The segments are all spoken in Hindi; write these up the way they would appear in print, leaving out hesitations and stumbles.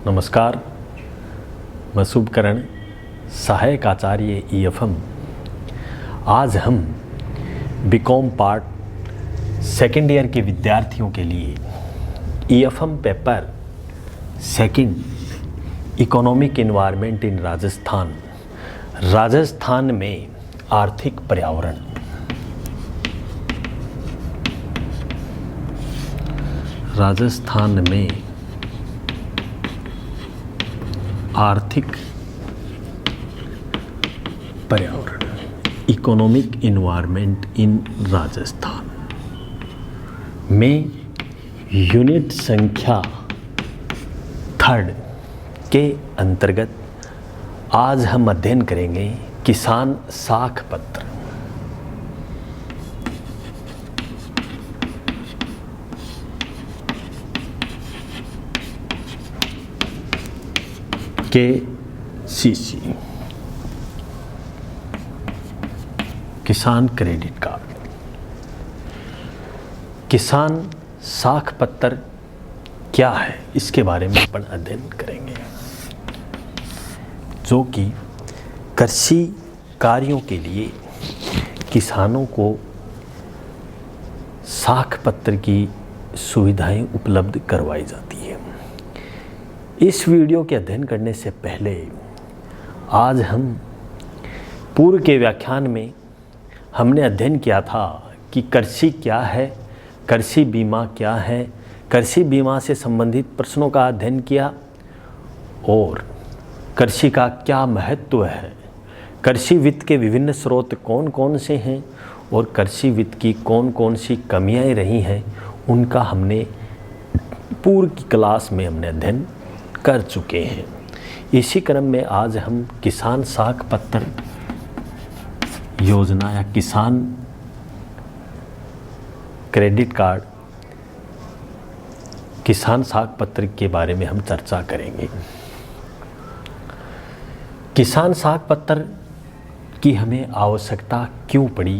नमस्कार, मैं शुभकरण सहायक आचार्य EFM। आज हम बीकॉम पार्ट सेकेंड ईयर के विद्यार्थियों के लिए EFM paper second economic environment in Rajasthan में आर्थिक पर्यावरण, राजस्थान में आर्थिक पर्यावरण, इकोनॉमिक एनवायरनमेंट इन राजस्थान में यूनिट संख्या 3 के अंतर्गत आज हम अध्ययन करेंगे किसान साख पत्र। KCC, किसान क्रेडिट कार्ड। किसान साख पत्र क्या है, इसके बारे में अपन अध्ययन करेंगे, जो कि कृषि कार्यों के लिए किसानों को साख पत्र की सुविधाएं उपलब्ध करवाई जाती है। इस वीडियो के अध्ययन करने से पहले आज हम पूर्व के व्याख्यान में हमने अध्ययन किया था कि कृषि क्या है, कृषि बीमा क्या है, कृषि बीमा से संबंधित प्रश्नों का अध्ययन किया और कृषि का क्या महत्व है, कृषि वित्त के विभिन्न स्रोत कौन कौन से हैं और कृषि वित्त की कौन कौन सी कमियां रही हैं, उनका हमने पूर्व की क्लास में हमने अध्ययन कर चुके हैं। इसी क्रम में आज हम किसान साख पत्र योजना या किसान क्रेडिट कार्ड, किसान साख पत्र के बारे में हम चर्चा करेंगे। किसान साख पत्र की हमें आवश्यकता क्यों पड़ी,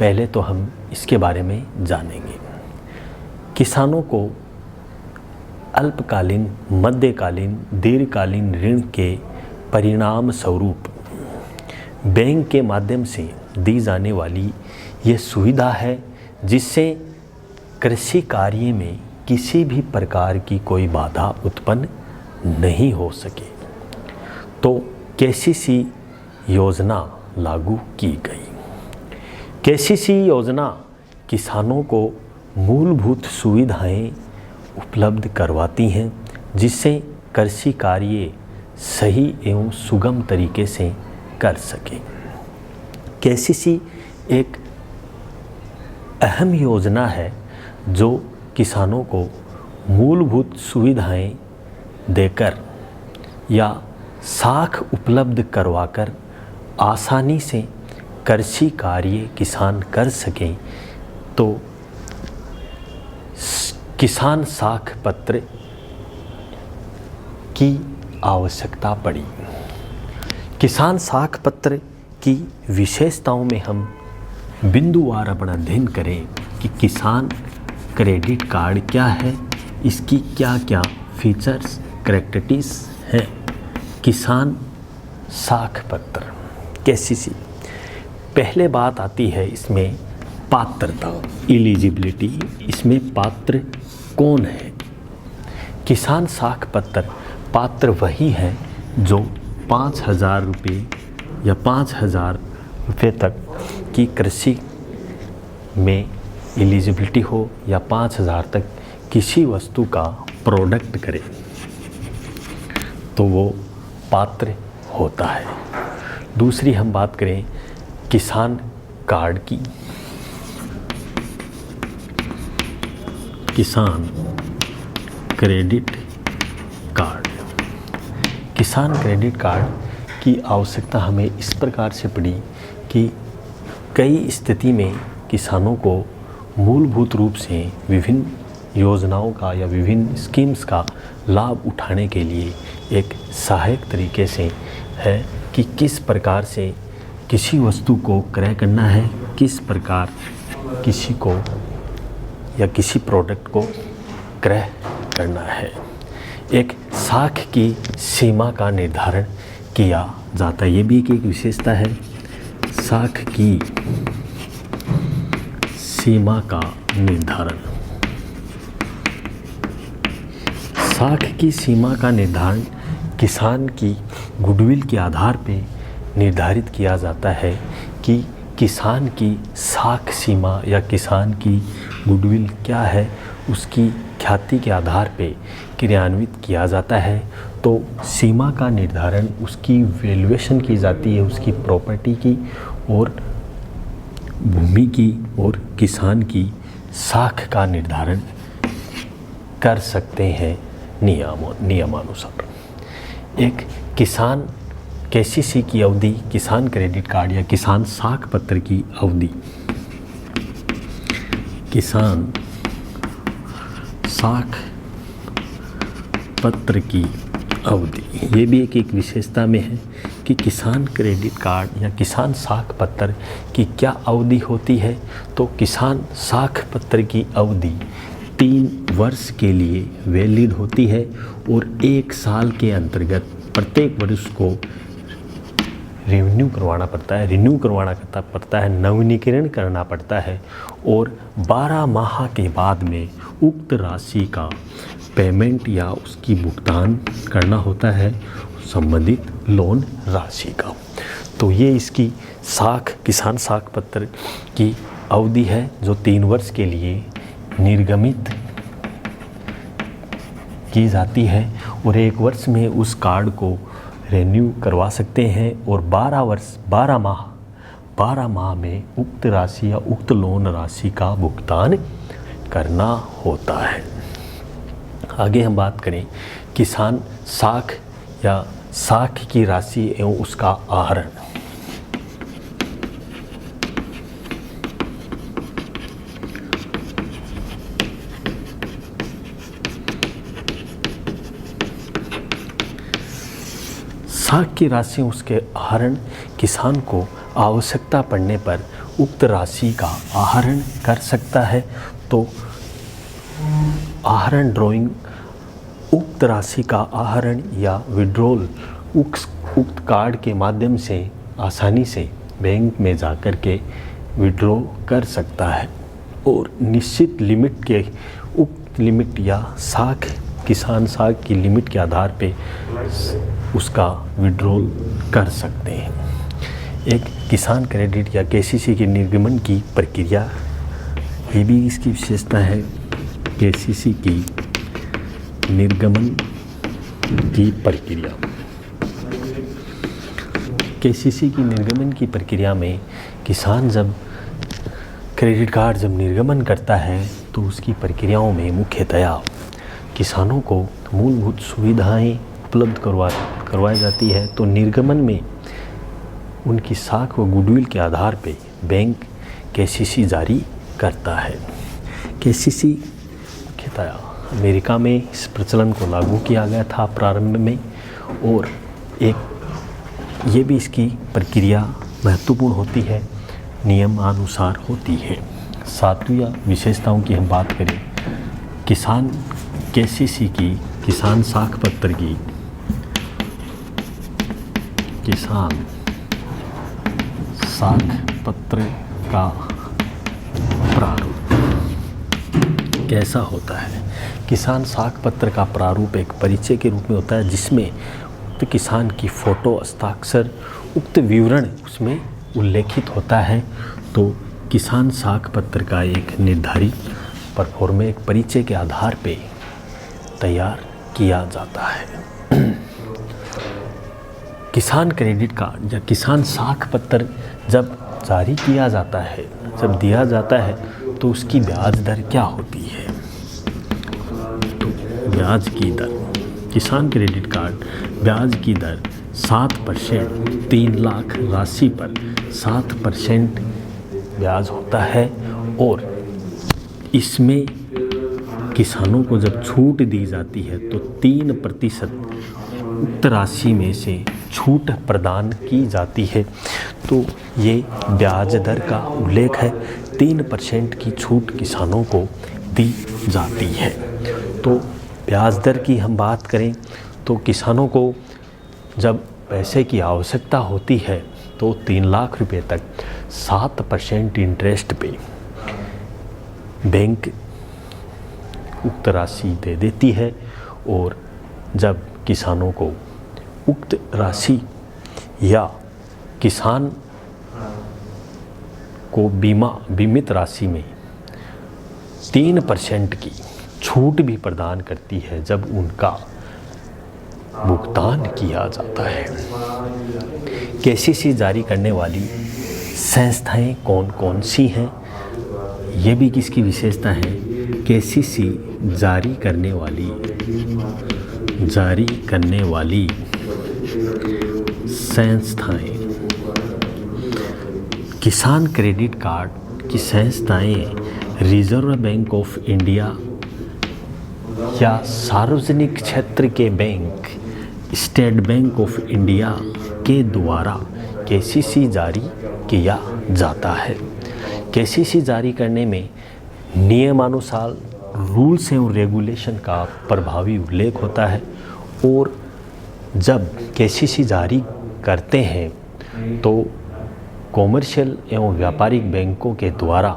पहले तो हम इसके बारे में जानेंगे। किसानों को अल्पकालीन, मध्यकालीन, दीर्घकालीन ऋण के परिणाम स्वरूप बैंक के माध्यम से दी जाने वाली ये सुविधा है, जिससे कृषि कार्य में किसी भी प्रकार की कोई बाधा उत्पन्न नहीं हो सके। तो KCC योजना लागू की गई। KCC योजना किसानों को मूलभूत सुविधाएं उपलब्ध करवाती हैं, जिससे कृषि कार्य सही एवं सुगम तरीके से कर सकें। KCC एक अहम योजना है जो किसानों को मूलभूत सुविधाएं देकर या साख उपलब्ध करवाकर आसानी से कृषि कार्य किसान कर सकें। तो किसान साख पत्र की आवश्यकता पड़ी। किसान साख पत्र की विशेषताओं में हम बिंदुवार अपना अध्ययन करें कि किसान क्रेडिट कार्ड क्या है, इसकी क्या क्या फीचर्स, करैक्टरिस्टिक्स हैं। किसान साख पत्र KCC, पहले बात आती है इसमें पात्रता, एलिजिबिलिटी। इसमें पात्र कौन है? किसान साख पत्र पात्र वही है जो 5,000 रुपये या 5,000 रुपये तक की कृषि में एलिजिबिलिटी हो या 5,000 तक किसी वस्तु का प्रोडक्ट करे, तो वो पात्र होता है। दूसरी हम बात करें किसान कार्ड की। किसान क्रेडिट कार्ड, किसान क्रेडिट कार्ड की आवश्यकता हमें इस प्रकार से पड़ी कि कई स्थिति में किसानों को मूलभूत रूप से विभिन्न योजनाओं का या विभिन्न स्कीम्स का लाभ उठाने के लिए एक सहायक तरीके से है कि किस प्रकार से किसी वस्तु को क्रय करना है, किस प्रकार किसी को या किसी प्रोडक्ट को क्रय करना है। एक साख की सीमा का निर्धारण किया जाता है। ये भी एक विशेषता है, साख की सीमा का निर्धारण। साख की सीमा का निर्धारण किसान की गुडविल के आधार पर निर्धारित किया जाता है कि किसान की साख सीमा या किसान की गुडविल क्या है, उसकी ख्याति के आधार पे क्रियान्वित किया जाता है। तो सीमा का निर्धारण उसकी वैल्यूएशन की जाती है, उसकी प्रॉपर्टी की और भूमि की, और किसान की साख का निर्धारण कर सकते हैं नियमानुसार। एक किसान केसीसी की अवधि, किसान क्रेडिट कार्ड या किसान साख पत्र की अवधि, किसान साख पत्र की अवधि, ये भी एक विशेषता में है कि किसान क्रेडिट कार्ड या किसान साख पत्र की क्या अवधि होती है। तो किसान साख पत्र की अवधि 3 वर्ष के लिए वैलिड होती है और 1 साल के अंतर्गत प्रत्येक वर्ष को रिन्यू करवाना पड़ता है, नवीनीकरण करना पड़ता है, और 12 माह के बाद में उक्त राशि का पेमेंट या उसकी भुगतान करना होता है संबंधित लोन राशि का। तो ये इसकी किसान साख पत्र की अवधि है जो 3 वर्ष के लिए निर्गमित की जाती है, और 1 वर्ष में उस कार्ड को रिन्यू करवा सकते हैं, और 12 माह में उक्त राशि या उक्त लोन राशि का भुगतान करना होता है। आगे हम बात करें किसान साख या साख की राशि एवं उसका आहरण। साख की राशि उसके आहरण किसान को आवश्यकता पड़ने पर उक्त राशि का आहरण कर सकता है। तो आहरण ड्राइंग, उक्त राशि का आहरण या विड्रॉल उक्त कार्ड के माध्यम से आसानी से बैंक में जाकर के विड्रॉ कर सकता है, और निश्चित लिमिट के उक्त लिमिट या किसान साख की लिमिट के आधार पे उसका विड्रॉल कर सकते हैं। एक किसान क्रेडिट या केसीसी के निर्गमन की प्रक्रिया, ये भी इसकी विशेषता है, केसीसी की निर्गमन की प्रक्रिया। केसीसी की निर्गमन की प्रक्रिया में किसान जब क्रेडिट कार्ड जब निर्गमन करता है तो उसकी प्रक्रियाओं में मुख्यतया किसानों को मूलभूत सुविधाएं उपलब्ध करवाई जाती है। तो निर्गमन में उनकी साख व गुडविल के आधार पे बैंक केसीसी जारी करता है। केसीसी मुख्यतया अमेरिका में इस प्रचलन को लागू किया गया था प्रारंभ में, और ये भी इसकी प्रक्रिया महत्वपूर्ण होती है, नियमानुसार होती है। 7वीं विशेषताओं की हम बात करें, किसान केसीसी की, किसान साख पत्र की, किसान साख पत्र का प्रारूप कैसा होता है। किसान साख पत्र का प्रारूप एक परिचय के रूप में होता है जिसमें उक्त किसान की फ़ोटो, हस्ताक्षर, उक्त विवरण उसमें उल्लेखित होता है। तो किसान साख पत्र का एक निर्धारित परफॉर्मे एक परिचय के आधार पे तैयार किया जाता है। किसान क्रेडिट कार्ड या किसान साख पत्र जब जारी किया जाता है, जब दिया जाता है, तो उसकी ब्याज दर क्या होती है। तो ब्याज की दर, किसान क्रेडिट कार्ड ब्याज की दर 7%, 3 लाख राशि पर 7% ब्याज होता है, और इसमें किसानों को जब छूट दी जाती है तो 3% उक्त राशि में से छूट प्रदान की जाती है। तो ये ब्याज दर का उल्लेख है, 3% की छूट किसानों को दी जाती है। तो ब्याज दर की हम बात करें तो किसानों को जब पैसे की आवश्यकता होती है तो 3 लाख रुपए तक 7% इंटरेस्ट पे बैंक उक्त राशि दे देती है। और जब किसानों को उक्त राशि या किसान को बीमित राशि में 3% की छूट भी प्रदान करती है जब उनका भुगतान किया जाता है। केसीसी जारी करने वाली संस्थाएं कौन कौन सी हैं, ये भी किसकी विशेषता है। केसीसी जारी करने वाली संस्थाएं, किसान क्रेडिट कार्ड की संस्थाएं रिजर्व बैंक ऑफ इंडिया या सार्वजनिक क्षेत्र के bank state bank of India के द्वारा केसीसी जारी किया जाता है। केसीसी जारी करने में नियमानुसार रूल्स एवं रेगुलेशन का प्रभावी उल्लेख होता है। और जब केसीसी जारी करते हैं तो कॉमर्शियल एवं व्यापारिक बैंकों के द्वारा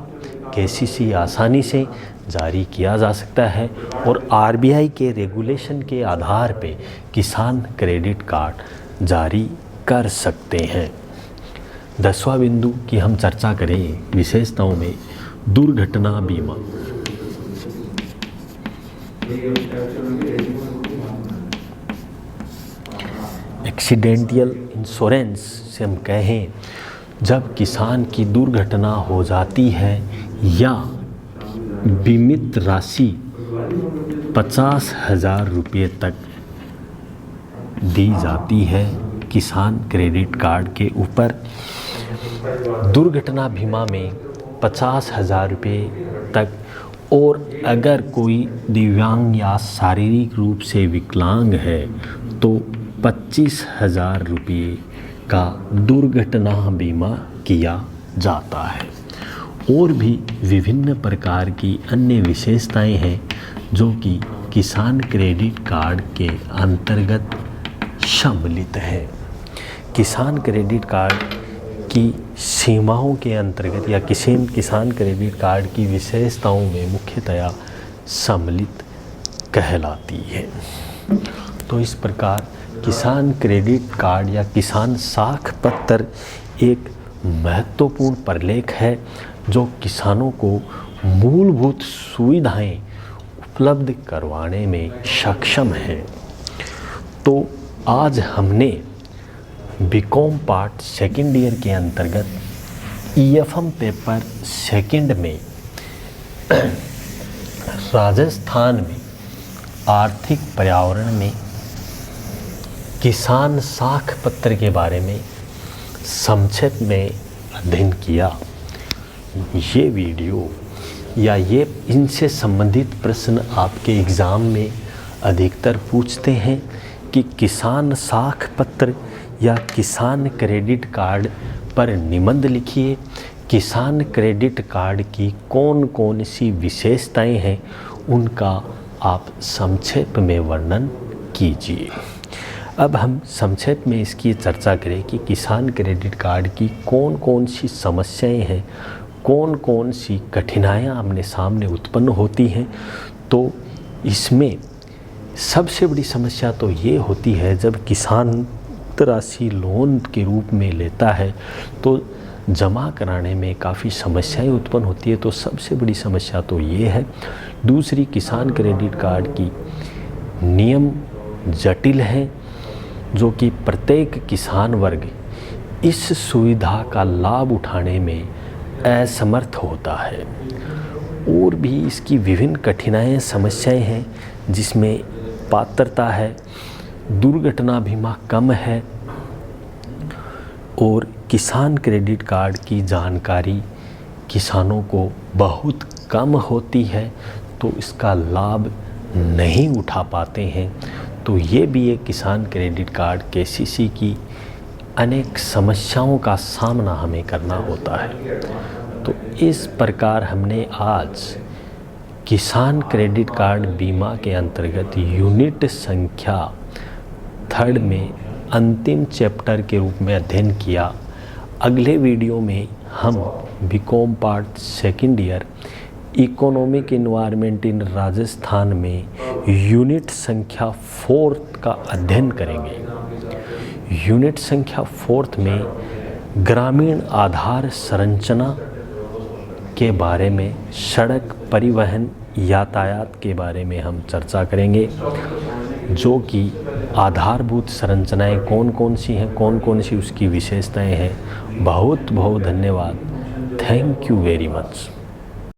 केसीसी आसानी से जारी किया जा सकता है और आरबीआई के रेगुलेशन के आधार पे किसान क्रेडिट कार्ड जारी कर सकते हैं। 10वां बिंदु की हम चर्चा करें विशेषताओं में दुर्घटना बीमा। एक्सीडेंटल इंश्योरेंस से हम कहें जब किसान की दुर्घटना हो जाती है या बीमित राशि 50,000 रुपये तक दी जाती है किसान क्रेडिट कार्ड के ऊपर। दुर्घटना बीमा में 50,000 रुपये तक, और अगर कोई दिव्यांग या शारीरिक रूप से विकलांग है तो 25,000 रुपये का दुर्घटना बीमा किया जाता है। और भी विभिन्न प्रकार की अन्य विशेषताएं हैं जो कि किसान क्रेडिट कार्ड के अंतर्गत सम्मिलित है। किसान क्रेडिट कार्ड की सीमाओं के अंतर्गत या किसान क्रेडिट कार्ड की विशेषताओं में मुख्यतया सम्मिलित कहलाती है। तो इस प्रकार किसान क्रेडिट कार्ड या किसान साख पत्र एक महत्वपूर्ण प्रलेख है जो किसानों को मूलभूत सुविधाएं उपलब्ध करवाने में सक्षम है। तो आज हमने बीकॉम पार्ट सेकेंड ईयर के अंतर्गत ईएफएम पेपर सेकंड में राजस्थान में आर्थिक पर्यावरण में किसान साख पत्र के बारे में संक्षेप में अध्ययन किया। ये वीडियो या ये इनसे संबंधित प्रश्न आपके एग्ज़ाम में अधिकतर पूछते हैं कि किसान साख पत्र या किसान क्रेडिट कार्ड पर निबंध लिखिए। किसान क्रेडिट कार्ड की कौन कौन सी विशेषताएं हैं उनका आप संक्षेप में वर्णन कीजिए। अब हम संक्षेप में इसकी चर्चा करें कि किसान क्रेडिट कार्ड की कौन कौन सी समस्याएं हैं, कौन कौन सी कठिनाइयां आमने सामने उत्पन्न होती हैं। तो इसमें सबसे बड़ी समस्या तो ये होती है जब किसान राशि लोन के रूप में लेता है तो जमा कराने में काफ़ी समस्याएं उत्पन्न होती है। तो सबसे बड़ी समस्या तो ये है। दूसरी, किसान क्रेडिट कार्ड की नियम जटिल हैं जो कि प्रत्येक किसान वर्ग इस सुविधा का लाभ उठाने में असमर्थ होता है। और भी इसकी विभिन्न कठिनाइयाँ समस्याएं हैं जिसमें पात्रता है, दुर्घटना बीमा कम है और किसान क्रेडिट कार्ड की जानकारी किसानों को बहुत कम होती है तो इसका लाभ नहीं उठा पाते हैं। तो ये भी एक किसान क्रेडिट कार्ड केसीसी की अनेक समस्याओं का सामना हमें करना होता है। तो इस प्रकार हमने आज किसान क्रेडिट कार्ड बीमा के अंतर्गत यूनिट संख्या 3 में अंतिम चैप्टर के रूप में अध्ययन किया। अगले वीडियो में हम BCom part 2nd year economic environment in Rajasthan में यूनिट संख्या 4 का अध्ययन करेंगे। यूनिट संख्या 4 में ग्रामीण आधार संरचना के बारे में, सड़क परिवहन यातायात के बारे में हम चर्चा करेंगे, जो कि आधारभूत संरचनाएं कौन कौन सी हैं, कौन कौन सी उसकी विशेषताएं हैं। बहुत बहुत धन्यवाद। Thank you very much.